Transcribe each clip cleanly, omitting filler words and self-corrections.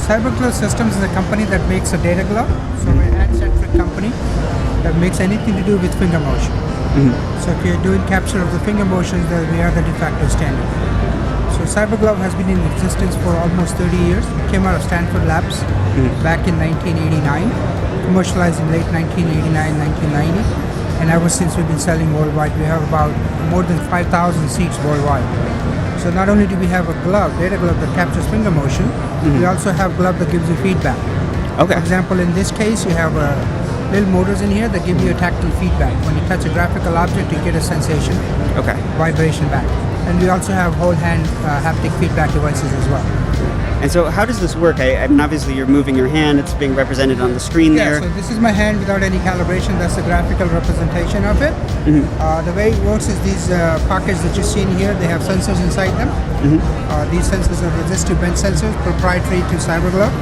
CyberGlove Systems is a company that makes a data glove. So we're an ad-centric company that makes anything to do with finger motion. So if you're doing capture of the finger motions, then we are the de facto standard. So CyberGlove has been in existence for almost 30 years. It came out of Stanford Labs back in 1989, commercialized in late 1989, 1990. And ever since we've been selling worldwide, we have about more than 5,000 seats worldwide. So not only do we have a glove, data glove that captures finger motion, we also have a glove that gives you feedback. Okay. For example, in this case, you have little motors in here that give you a tactile feedback. When you touch a graphical object, you get a sensation, Okay. vibration back. And we also have whole hand haptic feedback devices as well. And so how does this work? I mean, obviously you're moving your hand. It's being represented on the screen Yeah, there. so this is my hand without any calibration. That's the graphical representation of it. The way it works is these pockets that you see in here, they have sensors inside them. These sensors are resistive bend sensors, proprietary to CyberGlove.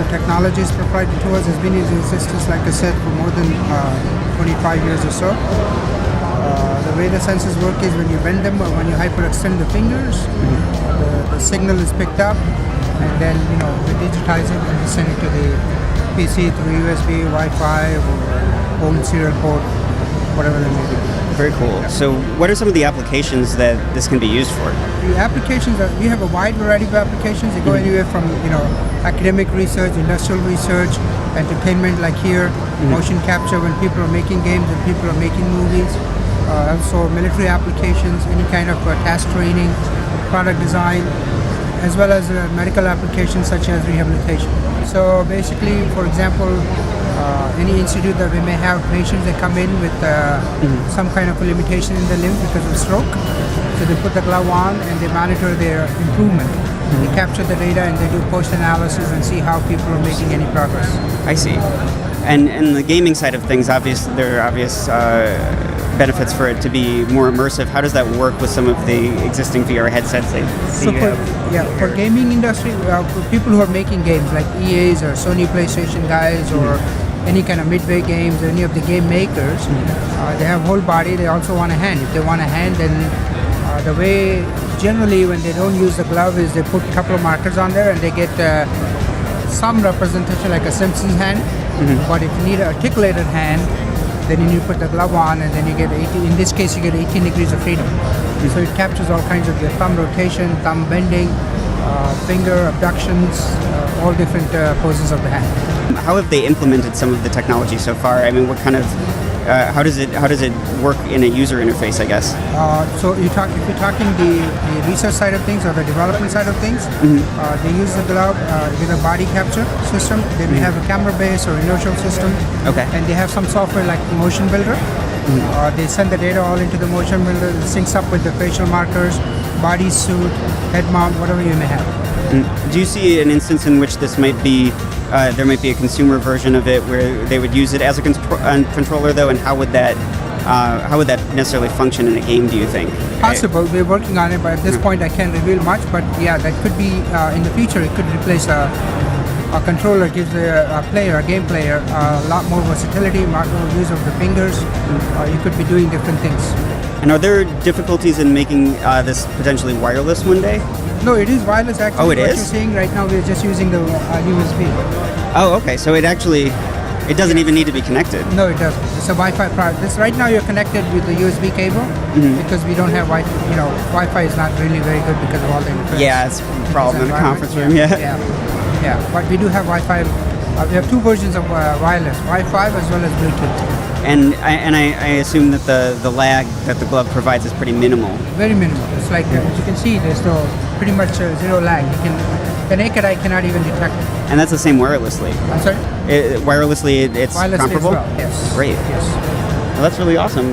The technology is proprietary to us. Has been in existence, like I said, for more than 25 years or so. The way the sensors work is when you bend them or when you hyperextend the fingers, the signal is picked up, and then we digitize it and we send it to the PC through USB, Wi-Fi, or home serial port, whatever they may be. Very cool. So what are some of the applications that this can be used for? The applications are, we have a wide variety of applications. They go anywhere from academic research, industrial research, entertainment like here, motion capture when people are making games and people are making movies. Also military applications, any kind of task training, product design, as well as medical applications such as rehabilitation. So basically, for example, any institute that we may have patients that come in with some kind of a limitation in the limb because of stroke, so they put the glove on and they monitor their improvement. They capture the data and they do post-analysis and see how people are making any progress. I see. And the gaming side of things, there are obvious benefits for it to be more immersive. How does that work with some of the existing VR headsets that So you have? for gaming industry, for people who are making games like EAs or Sony PlayStation guys or any kind of Midway games, any of the game makers, they have whole body. They also want a hand. If they want a hand, then the way generally when they don't use the glove is they put a couple of markers on there and they get some representation like a Simpsons hand. But if you need an articulated hand, then you need to put the glove on and then you get 18, in this case you get 18 degrees of freedom. So it captures all kinds of your thumb rotation, thumb bending, finger abductions, all different poses of the hand. How have they implemented some of the technology so far? I mean, what kind of, how does it work in a user interface, I guess? So if you're talking the research side of things or the development side of things, they use the glove with a body capture system. They may have a camera base or inertial system. Okay. And they have some software like Motion Builder. They send the data all into the Motion Builder. It syncs up with the facial markers, body suit, head mount, whatever you may have. Do you see an instance in which this might be, there might be a consumer version of it where they would use it as a controller though, and how would that necessarily function in a game, do you think? Possible. We're working on it, but at this point I can't reveal much. But yeah, that could be in the future. It could replace a controller. Gives a game player, a lot more versatility, more use of the fingers. You could be doing different things. And are there difficulties in making this potentially wireless one day? No, it is wireless actually. Oh, it what is? You're seeing right now, we're just using the USB. Oh, okay. So it doesn't even need to be connected. No, it doesn't. It's a Wi-Fi product. This right now you're connected with the USB cable because we don't have Wi-Fi. Wi-Fi is not really very good because of all the interference. Yeah, it's a problem in the conference room. Yeah. But we do have Wi-Fi. We have two versions of wireless, Wi-Fi as well as Bluetooth. And I assume that the lag that the glove provides is pretty minimal. Very minimal. It's like as you can see, there's pretty much zero lag. The naked eye cannot even detect it. And that's the same wirelessly. I'm sorry? Wirelessly, it's Wirelessly comparable? as well. Yes. Great. Yes. Well, that's really awesome.